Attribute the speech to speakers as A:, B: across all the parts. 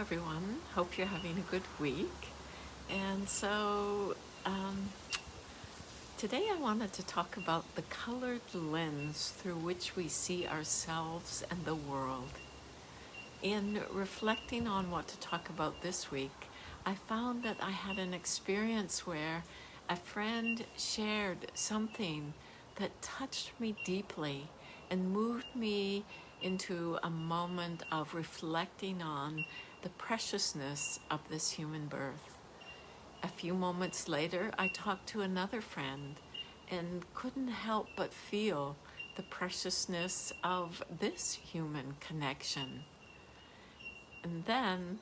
A: everyone. Hope you're having a good week. And so today I wanted to talk about the colored lens through which we see ourselves and the world. In reflecting on what to talk about this week, I found that I had an experience where a friend shared something that touched me deeply and moved me into a moment of reflecting on the preciousness of this human birth. A few moments later, I talked to another friend and couldn't help but feel the preciousness of this human connection. And then,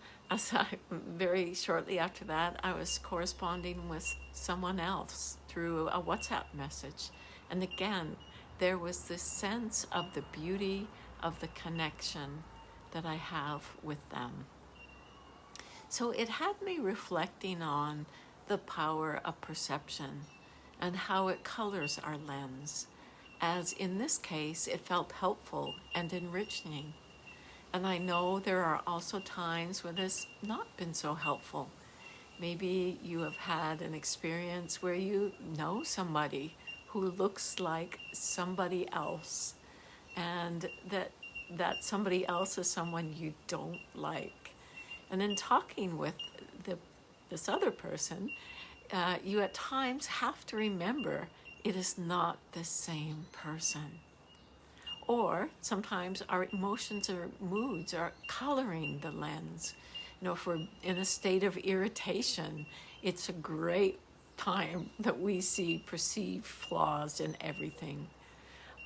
A: very shortly after that, I was corresponding with someone else through a WhatsApp message. And again, there was this sense of the beauty of the connection that I have with them. So it had me reflecting on the power of perception and how it colors our lens, as in this case, it felt helpful and enriching. And I know there are also times when it's not been so helpful. Maybe you have had an experience where you know somebody who looks like somebody else, and that somebody else is someone you don't like. And in talking with this other person, you at times have to remember it is not the same person. Or sometimes our emotions or moods are coloring the lens. If we're in a state of irritation, it's a great time that we see perceived flaws in everything.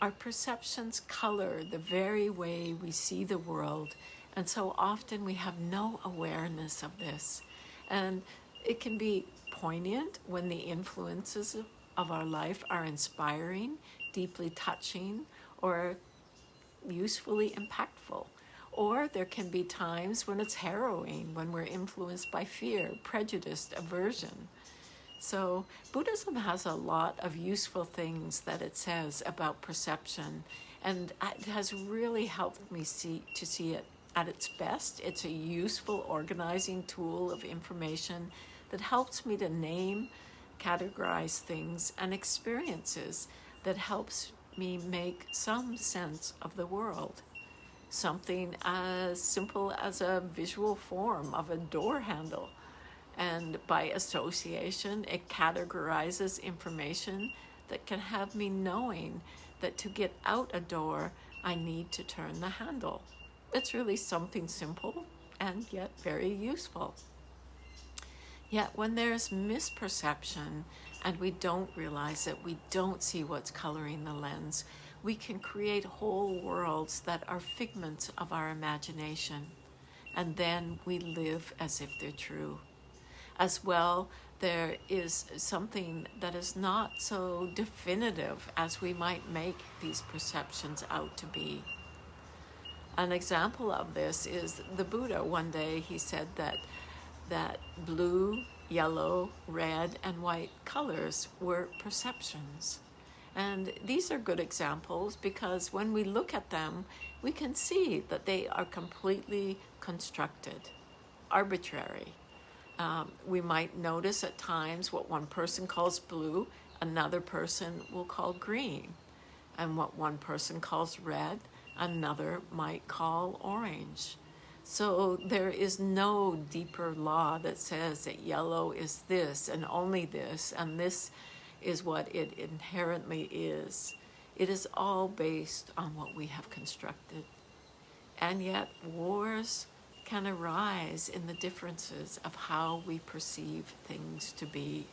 A: Our perceptions color the very way we see the world, and so often we have no awareness of this. And it can be poignant when the influences of our life are inspiring, deeply touching, or usefully impactful. Or there can be times when it's harrowing, when we're influenced by fear, prejudice, aversion. So Buddhism has a lot of useful things that it says about perception, and it has really helped me see it at its best. It's a useful organizing tool of information that helps me to name, categorize things and experiences, that helps me make some sense of the world. Something as simple as a visual form of a door handle. And by association, it categorizes information that can have me knowing that to get out a door, I need to turn the handle. It's really something simple and yet very useful. Yet when there's misperception and we don't realize it, we don't see what's coloring the lens, we can create whole worlds that are figments of our imagination, and then we live as if they're true. As well, there is something that is not so definitive as we might make these perceptions out to be. An example of this is the Buddha. One day he said that blue, yellow, red, and white colors were perceptions. And these are good examples because when we look at them, we can see that they are completely constructed, arbitrary. We might notice at times what one person calls blue, another person will call green. And what one person calls red, another might call orange. So there is no deeper law that says that yellow is this and only this, and this is what it inherently is. It is all based on what we have constructed. And yet wars can arise in the differences of how we perceive things to be.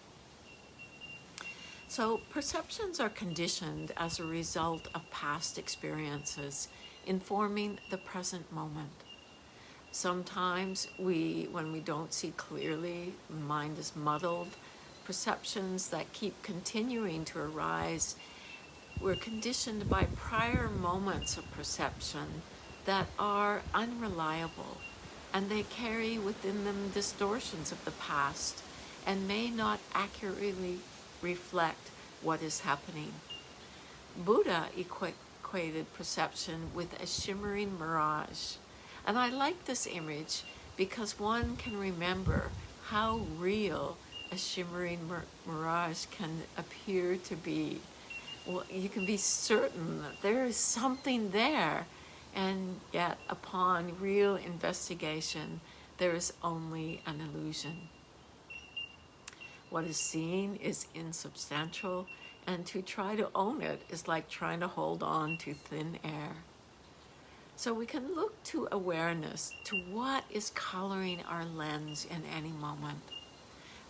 A: So perceptions are conditioned as a result of past experiences, informing the present moment. Sometimes when we don't see clearly, mind is muddled, perceptions that keep continuing to arise, we're conditioned by prior moments of perception that are unreliable, and they carry within them distortions of the past and may not accurately reflect what is happening. Buddha equated perception with a shimmering mirage. And I like this image because one can remember how real a shimmering mirage can appear to be. Well, you can be certain that there is something there, and yet upon real investigation, there is only an illusion. What is seen is insubstantial, and to try to own it is like trying to hold on to thin air. So we can look to awareness, to what is coloring our lens in any moment.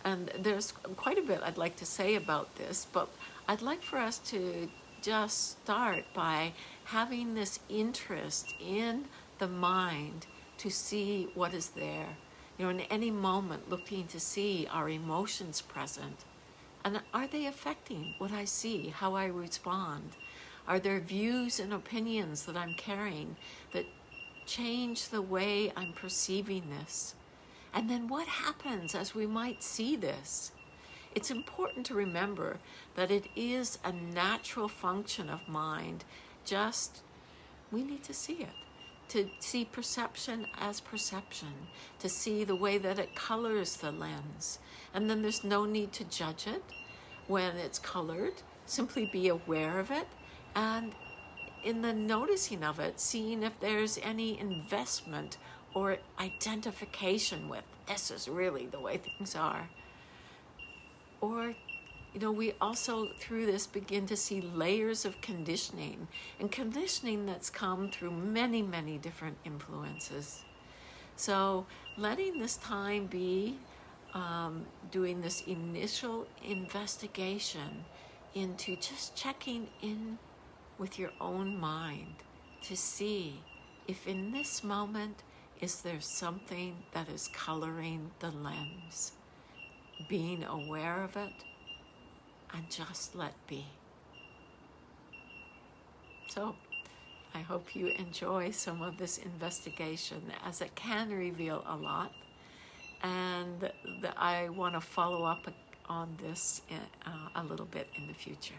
A: And there's quite a bit I'd like to say about this, but I'd like for us to just start by having this interest in the mind to see what is there. You know, in any moment looking to see our emotions present. And are they affecting what I see, how I respond? Are there views and opinions that I'm carrying that change the way I'm perceiving this? And then what happens as we might see this? It's important to remember that it is a natural function of mind, just we need to see it, to see perception as perception, to see the way that it colors the lens. And then there's no need to judge it when it's colored, simply be aware of it, and in the noticing of it, seeing if there's any investment or identification with, this is really the way things are. Or, you know, we also through this begin to see layers of conditioning, and conditioning that's come through many, many different influences. So letting this time be doing this initial investigation into just checking in with your own mind to see if in this moment is there something that is coloring the lens. Being aware of it and just let be. So I hope you enjoy some of this investigation, as it can reveal a lot, and I want to follow up on this a little bit in the future.